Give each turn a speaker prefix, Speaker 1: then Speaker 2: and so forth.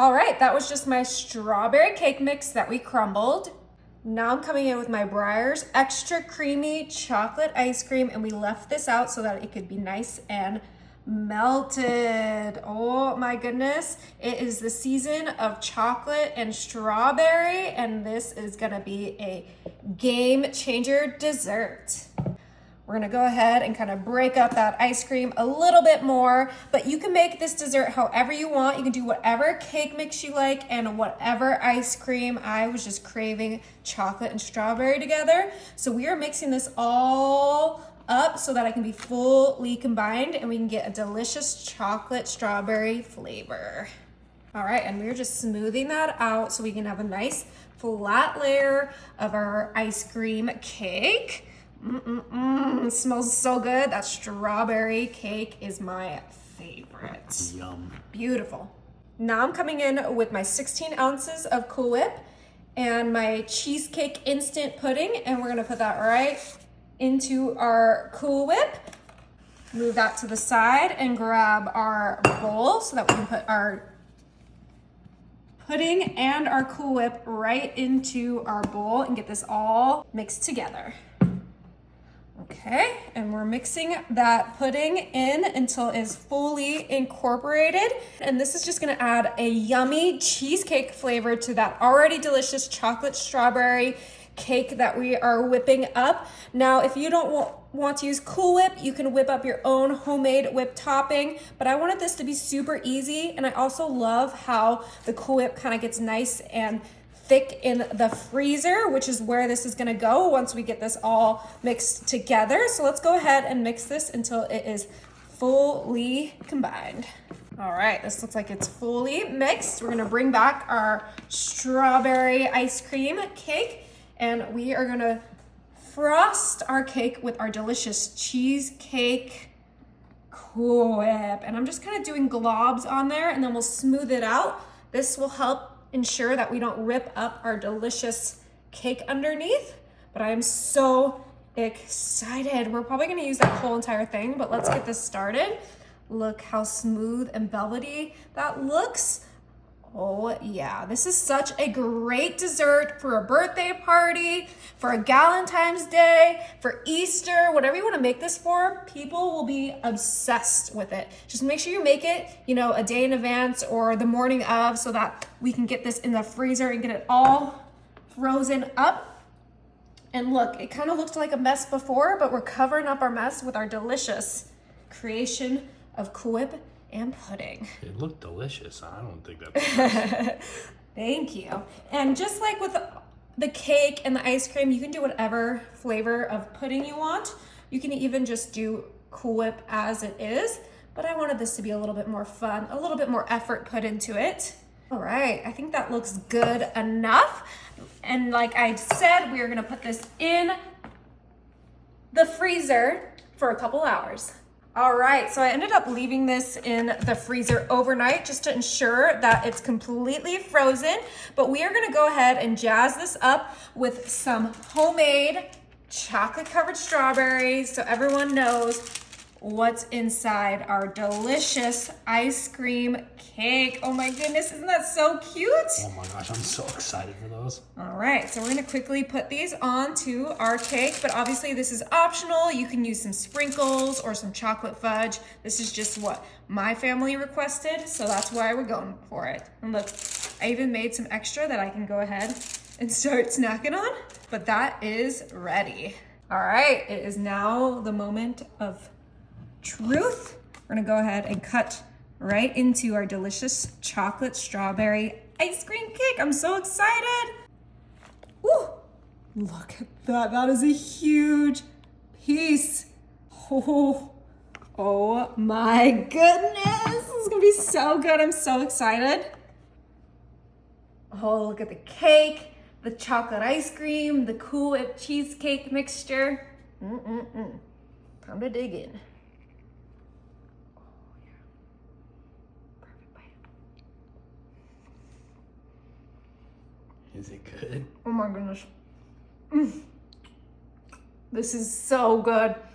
Speaker 1: All right, that was just my strawberry cake mix that we crumbled. Now I'm coming in with my Breyers extra creamy chocolate ice cream, and we left this out so that it could be nice and melted. Oh my goodness. It is the season of chocolate and strawberry, and this is gonna be a game changer dessert. We're gonna go ahead and kind of break up that ice cream a little bit more, but you can make this dessert however you want. You can do whatever cake mix you like and whatever ice cream. I was just craving chocolate and strawberry together. So we are mixing this all up so that it can be fully combined and we can get a delicious chocolate strawberry flavor. All right, and we're just smoothing that out so we can have a nice flat layer of our ice cream cake. It smells so good. That strawberry cake is my favorite.
Speaker 2: Yum.
Speaker 1: Beautiful. Now I'm coming in with my 16 ounces of Cool Whip and my cheesecake instant pudding, and we're gonna put that right into our Cool Whip. Move that to the side and grab our bowl so that we can put our pudding and our Cool Whip right into our bowl and get this all mixed together. Okay, and we're mixing that pudding in until it's fully incorporated. And this is just gonna add a yummy cheesecake flavor to that already delicious chocolate strawberry cake that we are whipping up. Now, if you don't want to use Cool Whip, you can whip up your own homemade whip topping, but I wanted this to be super easy. And I also love how the Cool Whip kind of gets nice and thick in the freezer, which is where this is gonna go once we get this all mixed together. So let's go ahead and mix this until it is fully combined. All right, this looks like it's fully mixed. We're gonna bring back our strawberry ice cream cake, and we are gonna frost our cake with our delicious cheesecake Cool Whip. And I'm just kind of doing globs on there, and then we'll smooth it out. This will help ensure that we don't rip up our delicious cake underneath, but I am so excited. We're probably gonna use that whole entire thing, but let's get this started. Look how smooth and velvety that looks. Oh yeah, this is such a great dessert for a birthday party, for a Galentine's Day, for Easter, whatever you want to make this for. People will be obsessed with it. Just make sure you make it, a day in advance or the morning of, so that we can get this in the freezer and get it all frozen up. And look, it kind of looked like a mess before, but we're covering up our mess with our delicious creation of Cool Whip and pudding.
Speaker 2: It looked delicious. I don't think that's
Speaker 1: Thank you. And just like with the cake and the ice cream, you can do whatever flavor of pudding you want. You can even just do Cool Whip as it is, but I wanted this to be a little bit more fun, a little bit more effort put into it. All right, I think that looks good enough. And like I said, we are gonna put this in the freezer for a couple hours. All right, so I ended up leaving this in the freezer overnight just to ensure that it's completely frozen. But we are gonna go ahead and jazz this up with some homemade chocolate covered strawberries so everyone knows what's inside our delicious ice cream cake. Oh my goodness, isn't that so cute?
Speaker 2: Oh my gosh, I'm so excited for those.
Speaker 1: All right, so we're gonna quickly put these onto our cake, but obviously this is optional. You can use some sprinkles or some chocolate fudge. This is just what my family requested, so that's why we're going for it. And look, I even made some extra that I can go ahead and start snacking on, but that is ready. All right, it is now the moment of truth. We're gonna go ahead and cut right into our delicious chocolate strawberry ice cream cake. I'm so excited. Woo! Look at that. That is a huge piece. Oh my goodness. This is gonna be so good. I'm so excited. Oh, look at the cake, the chocolate ice cream, the Cool Whip cheesecake mixture. Time to dig in.
Speaker 2: Is it good?
Speaker 1: Oh my goodness. This is so good.